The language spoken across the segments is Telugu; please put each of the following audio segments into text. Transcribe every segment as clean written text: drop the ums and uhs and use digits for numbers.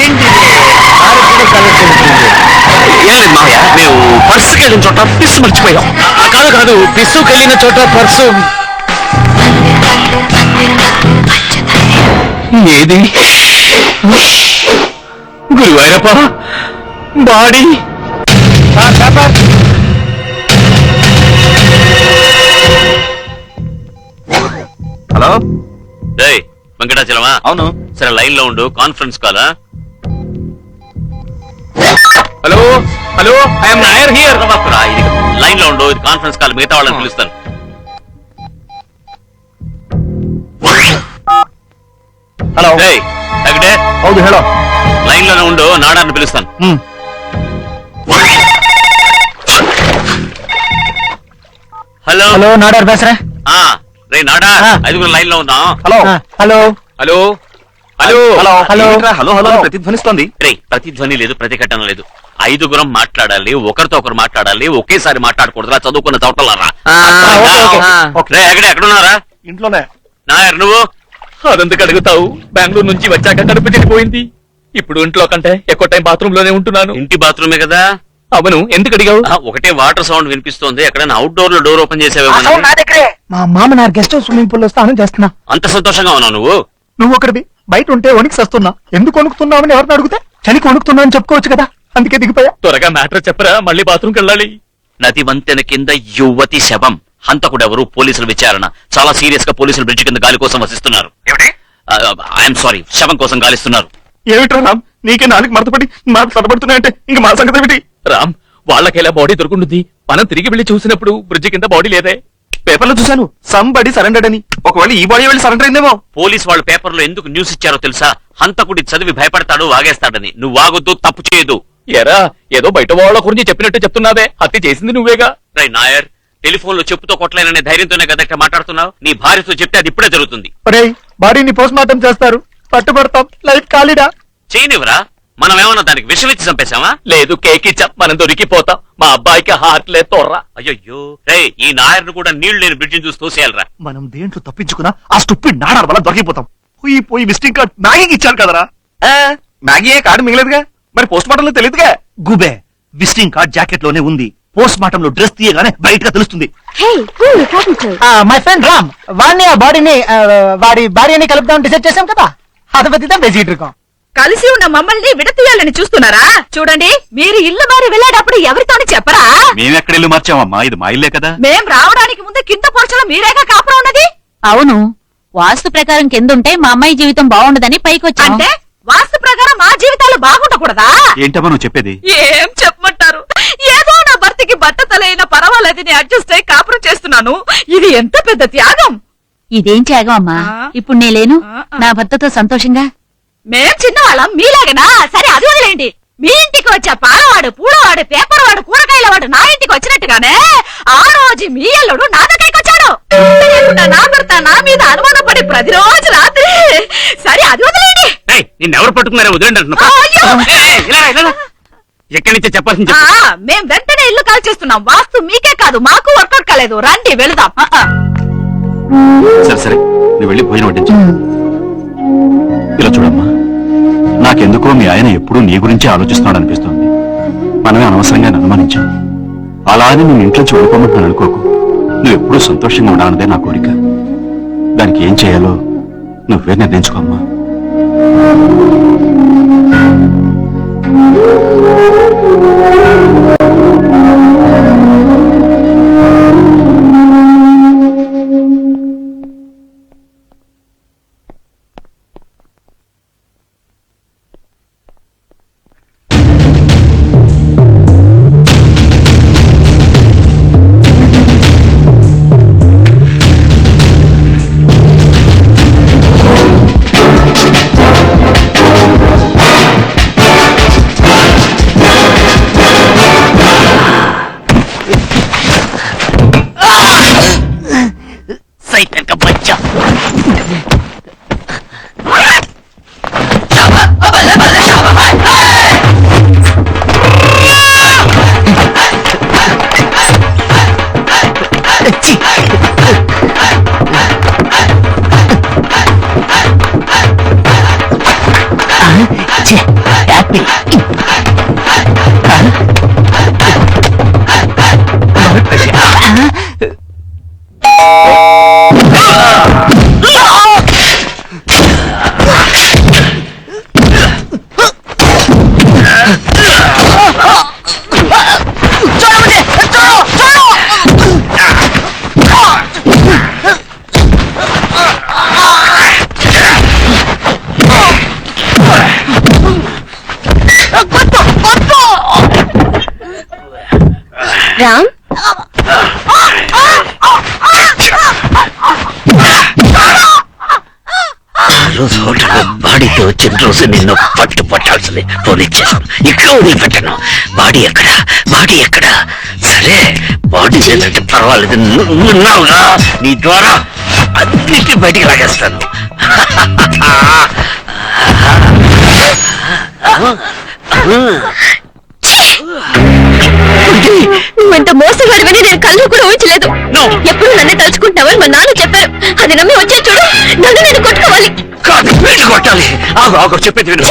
ఏంటి ఏం లేదు మావయ్య, మేము పర్సుకి వెళ్ళిన చోట పిస్సు మర్చిపోయాం. కాదు కాదు, పిస్సుకి వెళ్ళిన చోట పర్సు ఏది? గురువారప్ప బాడీ. హలో వెంకటాచలమా? అవును. సరే లైన్ లో ఉండు, కాన్ఫరెన్స్ కాలా. Hello hello, I'm Nair here. Line లో ఉండు, ఇది కాన్ఫరెన్స్ కాల్, మిగతా వాళ్ళని పిలుస్తాను. హలో హౌదు హలో, లైన్ లోనే ఉండు, నాడార్ని పిలుస్తాను. హలో హలో, నాడార్ బేసరా. రే నాడా, ఐదుగురు లైన్ లో ఉందాం. Hello hello hello hello hello hello hello, ప్రతిధ్వనిస్తోంది. రే ప్రతిధ్వని లేదు, ప్రతిఘటన లేదు. ఐదుగురం మాట్లాడాలి, ఒకరితో ఒకరు మాట్లాడాలి, ఒకేసారి మాట్లాడకూడదురా, చదువుకున్న చోటలారా. ఎక్కడున్నారా? ఇంట్లోనే. నాయర్ నువ్వు? అదెందుకు అడుగుతావు, బెంగళూరు నుంచి వచ్చాక కడుపు చెడిపోయింది. ఇప్పుడు ఇంట్లో కంటే ఎక్కువ టైం బాత్రూమ్ లోనే ఉంటున్నాను. ఇంటి బాత్రూమే కదా? అవును, ఎందుకు అడిగావు? ఒకటే వాటర్ సౌండ్ వినిపిస్తోంది, ఎక్కడైనా అవుట్ డోర్ లో డోర్ ఓపెన్ చేసేవా? మా మామ నా గెస్ట్ హౌస్ స్విమ్మింగ్ పూల్ లో స్నానం చేస్తున్నా. అంత సంతోషంగా ఉన్నావు నువ్వు? నువ్వు ఒకటి బయట ఉంటే వణికి వస్తున్నా. ఎందుకు వణుకుతున్నావు అని ఎవరిని అడిగితే చలికి వణుకుతున్నా అని చెప్పుకోవచ్చు కదా, అందుకే దిగిపోయా. త్వరగా మ్యాటర్ చెప్పరా, మళ్ళీ బాత్రూమ్కి వెళ్ళాలి. నది వంతెన కింద యువతి శవం, హంతకుడెవరు, పోలీసుల విచారణ. చాలా సీరియస్ గా పోలీసులు బ్రిడ్జ్ కింద గాలి కోసం వసిస్తున్నారు. ఐఎమ్ సారీ, శవం కోసం గాలిస్తున్నారు. ఏమిట్రా రామ్, నీకే నాలుగు మరతపడి మాట తడబడుతున్నాయంటే ఇంక మా సంగతి ఏమిటి? రామ్, వాళ్ళకెలా బాడీ దొరుకుంటుంది? మనం తిరిగి వెళ్లి చూసినప్పుడు బ్రిడ్జ్ కింద బాడీ లేదే. పేపర్లో చూశాను, సంబడి సరెండర్డ్ అని. ఒకవేళ ఈ బాడీ వెళ్ళి సరెండర్ అయిందేమో. పోలీస్ వాళ్ళు పేపర్లో ఎందుకు న్యూస్ ఇచ్చారో తెలుసా? హంతకుడి చదివి భయపడతాడు, వాగేస్తాడని. నువ్వు వాగొద్దు, తప్పు చేయదు. ఎరా, ఏదో బయట వాళ్ళ గురించి చెప్పినట్టు చెప్తున్నావే, హత్య చేసింది నువ్వేగా. రై నాయర్, టెలిఫోన్ లో చెప్పుతో కొట్టలేననే ధైర్యంతోనే కదా మాట్లాడుతున్నావు. నీ భార్యతో చెప్తే అది ఇప్పుడే జరుగుతుంది. బాడీని పోస్ట్ మార్టం చేస్తారు, పట్టుబడతాం, లైఫ్ ఖాళీడా. చేయనివరా, మనం ఏమన్నా దానికి విషం ఇచ్చి చంపేశామా? లేదు, కేక్ ఇచ్చాం, మనం దొరికిపోతాం. మా అబ్బాయికి హార్ట్ లేదు, తోర్రా. అయ్యో రే, ఈ నాయర్ను కూడా నీళ్లు లేని బ్రిడ్జిని చూసి తోసేయాలరా. మనం దేంట్లో తప్పించుకున్నా ఆ స్టూపిడ్ నాడార్ వల్ల దొరికిపోతాం. పోయి విజిటింగ్ కార్డ్ మ్యాగీకి ఇచ్చారు కదరా. మ్యాగీ కార్డు మిగలేదుగా, మరి పోస్ట్ మార్టం లో తెలియదుగా. గుబే, విజిటింగ్ కార్డ్ జాకెట్ లోనే ఉంది. పోస్ట్ మార్టం లో డ్రెస్ తీయగానే బయటగా తెలుస్తుంది. మై ఫ్రెండ్ రామ్, వాడిని ఆ బాడీని వాడి భార్యని కలుపుదాం డిసైడ్ చేశాం కదా, అది బతిదాం బెజీట్రుకం. కలిసి ఉన్న మమ్మల్ని విడతీయాలని చూస్తున్నారా? చూడండి, మీరు ఇల్లు మారి వెళ్ళేటప్పుడు ఎవరితోని చెప్పరా? మేమెక్కడ ఇల్లు మార్చామమ్మా, ఇది మా ఇల్లే కదా. మేం రావడానికి ముందే కింద పోర్చలో మీరేగా కాపురం ఉన్నది. అవును, వాస్తు ప్రకారం కిందుంటే మా అమ్మాయి జీవితం బాగుండదని పైకి వచ్చా. అంటే వాస్తు ప్రకారం మా జీవితాలు బాగుండకూడదా? ఏంటమ్మా నువ్వు చెప్పేది? ఏం చెప్పమంటారు, ఏదో నా భర్తకి బట్ట తలైనా పర్వాలేదని అడ్జస్ట్ అయి కాపురం చేస్తున్నాను. ఇది ఎంత పెద్ద త్యాగం. ఇదేం త్యాగం అమ్మా, ఇప్పుడు నేలేను నా భర్తతో సంతోషంగా. మేం చిన్నవాళ్ళం మీలాగనా? సరే అది వదిలేండి. మీ ఇంటికి వచ్చే పాలవాడు, పూలవాడు, పేపర్ వాడు, కూరగాయల వాడు నా ఇంటికి వచ్చినట్టుగానే ఆ రోజు మీ అల్లుడు నా దగ్గరికి వచ్చాడు. నా భర్త నా మీద అనుమానం పడి ప్రతిరోజు రాత్రి. సరే అది వదిలేండి. నిన్నెవరు పట్టుకున్నారో వదిలేండి అంటున్నా. ఎక్కడి నుంచే చెప్పాల్సింది. మేం వెంటనే ఇల్లు కాల్ చేస్తున్నాం. వాస్తు మీకే కాదు మాకు వర్కౌట్ కాలేదు. రండి వెళదాం. సరే సరే, నువ్వు వెళ్ళి భోజనం వడ్డించు. ఇలా చూడమ్మా, నాకెందుకో మీ ఆయన ఎప్పుడూ నీ గురించే ఆలోచిస్తున్నాడు అనిపిస్తోంది. మనమే అనవసరంగా అనుమానించాం. అలా అని నువ్వు ఇంట్లో చూడుకోమంటున్నాను అనుకోకు. నువ్వు ఎప్పుడూ సంతోషంగా ఉండాలన్నదే నా కోరిక. దానికి ఏం చేయాలో నువ్వే నిర్ణయించుకోమ్మా. యాపిల్ రామ్ రోజు హోటల్లో బాడీతో వచ్చిన రోజు నిన్ను పట్టాల్సింది పోలీస్ స్టేషన్ ఇక్కడ వదిలిపెట్టాను. బాడీ ఎక్కడ సరే బాడీ లేదంటే పర్వాలేదు, నువ్వున్నావుగా, నీ ద్వారా అన్నిటిని బయటికి లాగేస్తాను. నువ్వెంత మోసగాడివని నేను కళ్ళు కూడా ఊహించలేదు. ఎప్పుడు నన్ను తలుచుకుంటావని మా నాన్న చెప్పారు. అది నమ్మి వచ్చే చూడు, నన్ను నేను కొట్టుకోవాలి. కాదు, వీళ్ళు కొట్టాలి. ఆగు చెప్పేది విను.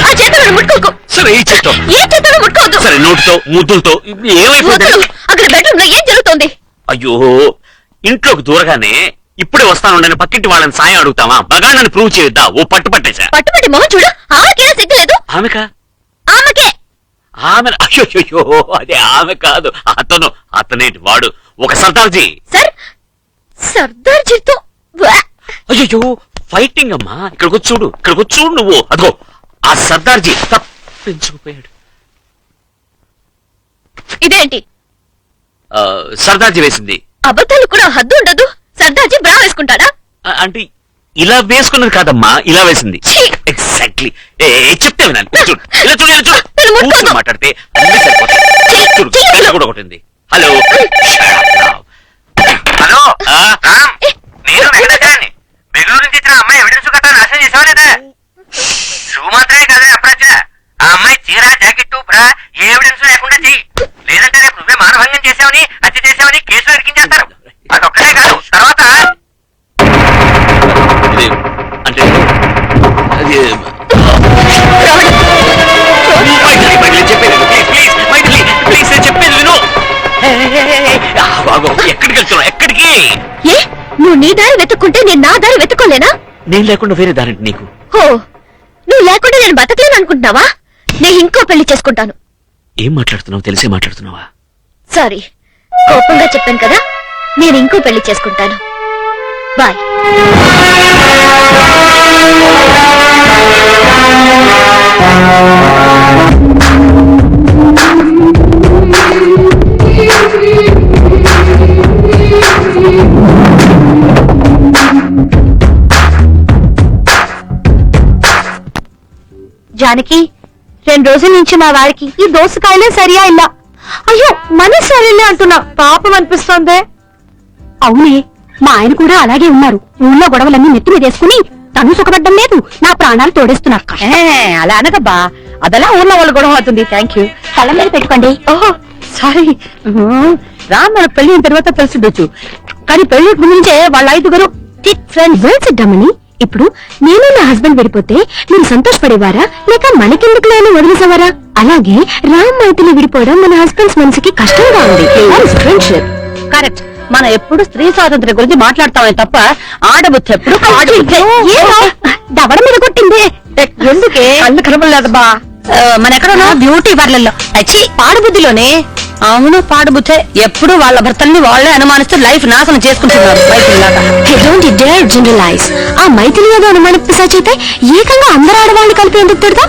ఆ చేతులను ముట్టుకోకు. సరే ఈ చేత్తో, ఏ చేతులను ముట్టుకోవద్దు. సరే నోటితో ముద్దులతో ఏమైపోతుంది? వదలు. అక్కడ బెడ్రూమ్ లో ఏం జరుగుతోంది? అయ్యో, ఇంట్లోకి దూరగానే ఇప్పుడే వస్తాను పక్కింటి వాళ్ళని సాయం అడుగుతావా? బాగా నన్ను ప్రూవ్ చేయొద్దా? ఓ పట్టుపట్టేశా. పట్టుబట్టి మొహం చూడు. ఆమెకేనా సిగ్గులేదు? ఆమెకా? ఆమెకే. ఆమె అయ్యో, అదే ఆమె కాదు, అతనేంటి వాడు ఒక సర్దార్జీ. సర్దార్జీతో అయ్యో, ఫైటింగ్ అమ్మా. ఇక్కడికి చూడు నువ్వు. అదిగో ఆ సర్దార్జీ తప్పించుకుపోయాడు. ఇదేంటి? సర్దార్జీ వేసింది. అబద్ధాలు కూడా హద్దు ఉండదు. సర్దార్జీ బ్రా వేసుకుంటాడా? అంటే ఇలా వేసుకున్నది కాదమ్మా, ఇలా వేసింది. ఛీ! ఎగ్జాక్ట్లీ. చెప్తే వినాలి. చూడు. నన్ను ముట్టుకోకు. కూర్చొని మాట్లాడితే అన్ని సరిపోతాయి. చూడు, కళ్ళ కూడా ఒకటి. హలో నేను వెంకటేశ్వరాన్ని. బెంగళూరు నుంచి ఇచ్చిన అమ్మాయి ఎవిడెన్స్ గట్రా నాశనం చేసావా లేదా? షూ మాత్రమే కదా ఎప్పుడొచ్చినా ఆ అమ్మాయి చీర జాకెట్ బ్రా ఏ ఎవిడెన్స్ లేకుండా చెయ్యి. లేదంటే రేపు నువ్వే మానభంగం చేసావని, హత్య చేసావని కేసులో ఇరికించేస్తారు. అదొక్కటే కాదు, తర్వాత అంటే అది చెప్పేది విను. ఎక్కడికి వెళ్తున్నావు? ఎక్కడికి? ఏ నువ్వు నీ దారి వెతుక్కుంటే నేను నా దారి వెతుక్కోలేనా? నేను లేకుండా వేరే దారంటే నీకు. ఓ, నువ్వు లేకుండా నేను బతకలేను అనుకుంటున్నావా? నేను ఇంకో పెళ్లి చేసుకుంటాను. ఏం మాట్లాడుతున్నావు? తెలిసే మాట్లాడుతున్నావా? సారీ, కోపంగా చెప్పాను కదా. నేను ఇంకో పెళ్లి చేసుకుంటాను. బాయ్. జానకి, 2 రోజుల నుంచి మా వారికి ఈ దోసకాయలే సరియా ఇలా. అయ్యో, మన సరేలే అంటున్నా. పాపం అనిపిస్తోందే. అవునే, మా ఆయన కూడా అలాగే ఉన్నారు. ఊళ్ళో గొడవలన్నీ నెత్తి మీద వేసుకుని తను సుఖపడ్డం లేదు, నా ప్రాణాలు తోడేస్తున్నారు. అలా అనకబ్బా, అదలా ఊర్లో వాళ్ళ గొడవ అవుతుంది. Thank you. కళ్ళ మీద పెట్టుకోండి. ఓహో సారీ. రామ్ మన పెళ్లి తర్వాత తెలిసిండొచ్చు, కానీ పెళ్లి ముందే వాళ్ళ 5 ఫ్రెండ్స్ సిద్ధమని. ఇప్పుడు నేను నా హస్బెండ్ విడిపోతే మీరు సంతోషపడేవారా, లేక మనకెందుకు లేని వదిలేసేవారా? అలాగే రామ్ మైథిలి విడిపోవడం మన హస్బెండ్స్ మనసుకి కష్టంగా ఉంది. Friendship correct. మనం ఎప్పుడు స్త్రీ స్వాతంత్ర్యం గురించి మాట్లాడతామే తప్ప ఆడబుద్ధి ఎప్పుడు దవడ మీద కొట్టింది. ఎందుకే కళ్ళు కనబడలేదబ్బా. మన ఎక్కడున్నా బ్యూటీ పార్లర్ లో వచ్చి పాడుబుద్ధిలోనే. అవును, పాడుబుద్ధే. ఎప్పుడు వాళ్ళ భర్తల్ని వాళ్లే అనుమానిస్తూ లైఫ్ నాశనం చేసుకుంటున్నారు. ఆ మైథిలి ఏదో అనుమాన పిశాచైతే ఏకంగా అందరు ఆడవాళ్ళు కలిపి ఎందుకు తిడతా?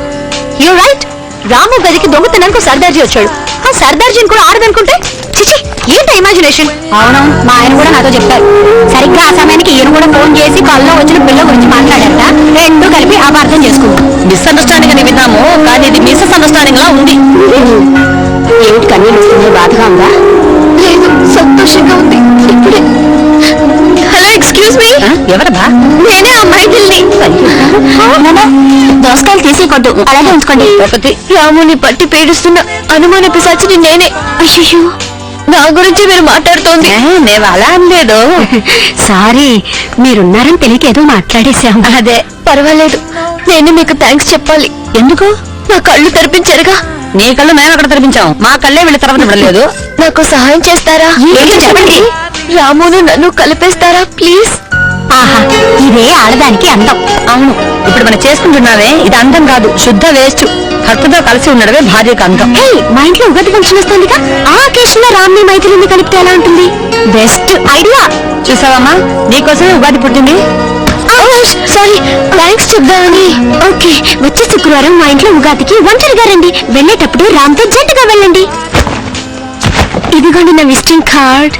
You right. రాము గదికి దొంగతనానికి సర్దార్జీ వచ్చాడు. ఆ సర్దార్జీని కూడా ఆడదనుకుంటే చిచి, ఏంట ఇమాజినేషన్. అవును, మా ఆయన కూడా నాతో చెప్పారు. సరిగ్గా ఆ సమయానికి ఈయన కూడా ఫోన్ చేసి కల్లో వచ్చిన పిల్ల గురించి మాట్లాడారట. 2 కలిపి అపార్థం చేసుకుంటాం. మిస్అండర్స్టాండింగ్ అని విన్నాము, కానీ ఇది మిస్అండర్స్టాండింగ్ లా ఉంది. ఏమిటి కన్నీళ్ళు వస్తుంది? బాధగా ఉందా? లేదు, సంతోషంగా ఉంది. ఇప్పుడే. Hello, excuse me. ఎవరబ్బా? నేనే ఆ మైథిల్ని. దోసకాయలు తీసేయకొద్దు, అలాగే ఉంచుకోండి. రాముని పట్టి పీడిస్తున్న అనుమాన పిశాచిని నేనే. అయ్యో, నా గురించి మీరు మాట్లాడుతోంది మేము అలా అనలేదు. సారీ, మీరున్నారని తెలియక ఏదో మాట్లాడేశాం. అదే పర్వాలేదు. నేను మీకు థ్యాంక్స్ చెప్పాలి. ఎందుకు? నా కళ్ళు తెరిపించారుగా. నీ కళ్ళు మేము ఎక్కడ తెరిపించాం, మా కళ్ళే వీళ్ళ తరఫున లేదు. నాకు సహాయం చేస్తారా? చెప్పండి. రామును నన్ను కలిపేస్తారా ప్లీజ్? ఆహా, ఇదే ఆడదానికి అందం. అవును, ఇప్పుడు మనం చేసుకుంటున్నావే ఇది అందం కాదు, శుద్ధ వేస్ట్. భర్తతో కలిసి ఉండడమే భార్యకు అందం. మా ఇంట్లో ఉగాది ఫంక్షన్ వస్తుందిగా, ఆ అకేషన్ లో రామ్ని మైథిలిని కలిపితే ఎలా ఉంటుంది? Best idea. చూసావమ్మా, నీకోసమే ఉగాది పుట్టింది. సారీ, థ్యాంక్స్ చెప్దామని. ఓకే, వచ్చే శుక్రవారం మా ఇంట్లో ఉగాదికి ఒంటరిగా రండి. వెళ్ళేటప్పుడు రామ్తో జంటగా వెళ్ళండి. ఇదిగోండి నా విజిటింగ్ కార్డ్.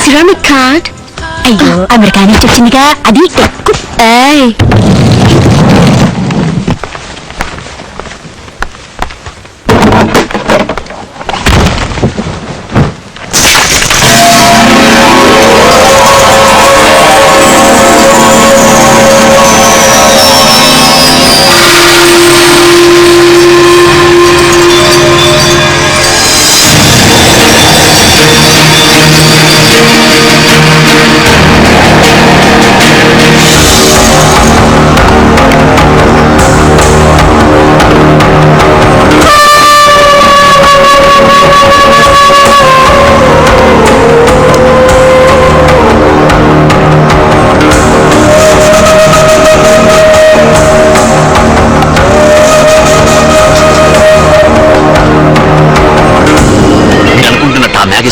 Ceramic card. అయ్యో, అమెరికా నుంచి వచ్చిందిగా, అది ఎక్కువ.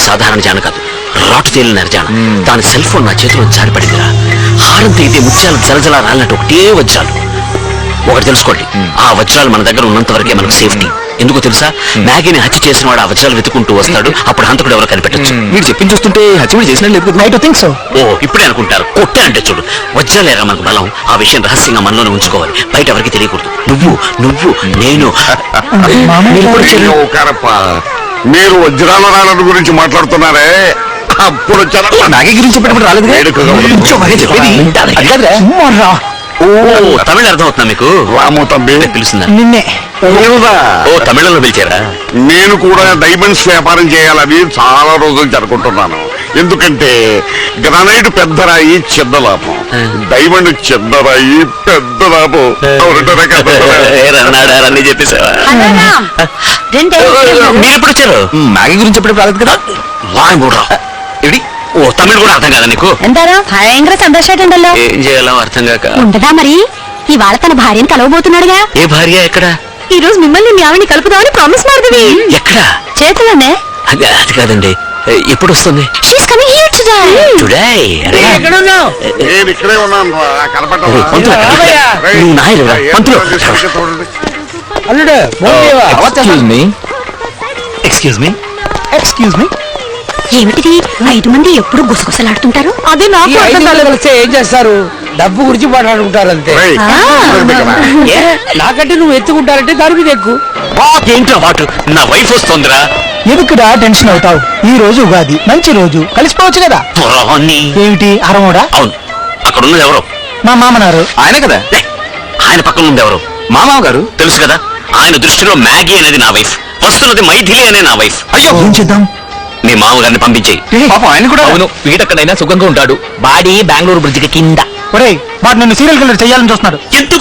సాధారణ జాన కాదు, రాటు తేలిన జాన. దాని సెల్ ఫోన్ నా చేతిలో జారిపడిందిరా. హారం తీగితే ముత్యాలు జలజల రాలినట్టు ఒకటే వజ్రాలు. ఒకటి తెలుసుకోండి, ఆ వజ్రాలు మన దగ్గర ఉన్నంత వరకే మనకు సేఫ్టీ. ఎందుకో తెలుసా? మ్యాగీని హత్య చేసిన వాడు ఆ వజ్రాలు వెతుకుంటూ వస్తాడు, అప్పుడు హంతకుడు ఎవరు కనిపెట్టచ్చు. మీరు చెప్పింది చూస్తుంటే హత్య చేసినట్టు ఐ డు థింక్ సో. ఓ, ఇప్పుడే అనుకుంటారు. కొట్టానంటే చూడు, వజ్రాలేరా మనకు బలం. ఆ విషయం రహస్యంగా మనలోనే ఉంచుకోవాలి, బయట ఎవరికి తెలియకూడదు. నువ్వు నేను మీరు వజ్రాల రాళ్ళ గురించి మాట్లాడుతున్నారే, అప్పుడు మ్యాగీ గురించి చెప్పినప్పుడు రాలేదు. ఓ, తమిళ అర్థం అవుతున్నా మీకు? రాము తమ్మి పిలుస్తుందా? నిన్నే. ఓ, తమిళంలో పిలిచారా? నేను కూడా డైమండ్స్ వ్యాపారం చేయాలని చాలా రోజులు జరుపుకుంటున్నాను. ఎందుకంటే గ్రానైట్ పెద్ద రాయి చిన్న లాభం, డైమండ్ చిన్న రాయి పెద్ద లాభం. అన్నీ చెప్పేసావా? మీరు ఎప్పుడు వచ్చారు? మ్యాగీ గురించి చెప్పినప్పుడు రాలేదు కదా. ఏడి? ఓ, తమిళ్ కూడా అర్థం కదా నీకు? എന്താരോ ഭയങ്കര സന്തോഷായിട്ടുണ്ടല്ലോ. ఏం చేయాలో అర్థం కాక. ఉండదా మరి? ఇవాళ తన భార్యను కలవబోతున్నాడుగా. ఏ భార్య? ఎక్కడ? ఈ రోజు మిమ్మల్ని మీ ఆవిని కలుపుదామని ప్రామిస్ మారుతుంది. ఎక్కడ? చేతులోనే. అది కాదండి, ఎప్పుడు వస్తుంది? She's coming here today. Today? ఎక్కడున్నావు? నేను ఇక్కడే ఉన్నాను రా, కనపడ్డావా? పంతులు రేయ్, నువ్వు నాయరురా, పంతులు. సరిగ్గా చూడండి. అల్లుడు ఎక్స్క్యూజ్ మీ. Excuse me. ఏమిటిది? 5 మంది ఎప్పుడు గుసగుసలాడుతుంటారు. అదే నాకు అర్థం కాలేదు. కలిస్తే ఏం చేస్తారు? డబ్బు గురించి మాట్లాడుకుంటారు అంతే. రేయ్, చూడండి కదా. నాకంటే నువ్వు ఎత్తుకుంటారంటే దాని మీద ఎక్కువ. ఏంట్రా వాటు? నా వైఫ్ వస్తుందిరా. ఎందుకురా టెన్షన్ అవుతావు? ఈ రోజు ఉగాది, మంచి రోజు, కలిసిపోవచ్చు కదా. పురాణి. ఏమిటి అరమోడా? అవును, అక్కడ ఉన్నది ఎవరు? మా మామనారు. ఆయన కదా. లే, ఆయన పక్కన ఉంది ఎవరు? మామయ్య గారు. తెలుసు కదా, ఆయన దృష్టిలో మ్యాగీ అనేది నా వైఫ్, వస్తున్నది మైథిలి అనే నా వైఫ్. అయ్యో, ఏం చేద్దాం? మీ మామగారిని పంపించేయి. పాపం ఆయన కూడా. అవును, వీటక్కడైనా సుఖంగా ఉంటాడు. బాడీ బెంగళూరు బ్రిడ్జికి కింద. ఒరేయ్, వాడు నిన్ను సీరియల్ కిల్లర్ చేయాలని చూస్తున్నాడు. ఎందుకు